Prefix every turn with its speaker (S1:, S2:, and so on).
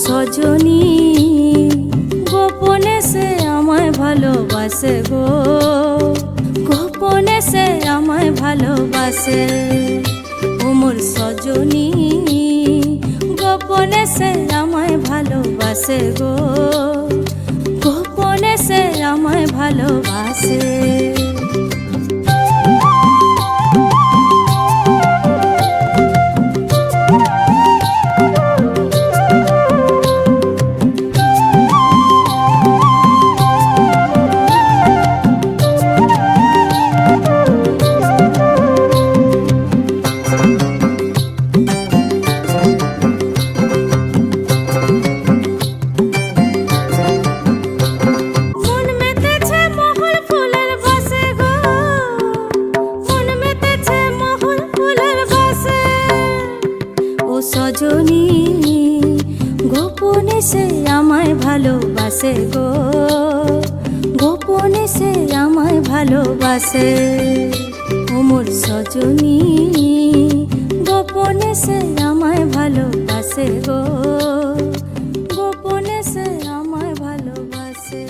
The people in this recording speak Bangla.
S1: সজনী গোপনে সে আমায় ভালোবাসে গো, গোপনে সে আমায় ভালোবাসে। ও মোর সজনী গোপনে সে আমায় ভালোবাসে গো, গোপনে সে আমায় ভালোবাসে। সজনী গোপনে সে আমায় ভালোবাসে গো, গোপনে সে আমায় ভালোবাসে। ও মোর সজনী গোপনে সে আমায় ভালোবাসে গো, গোপনে সে আমায় ভালোবাসে।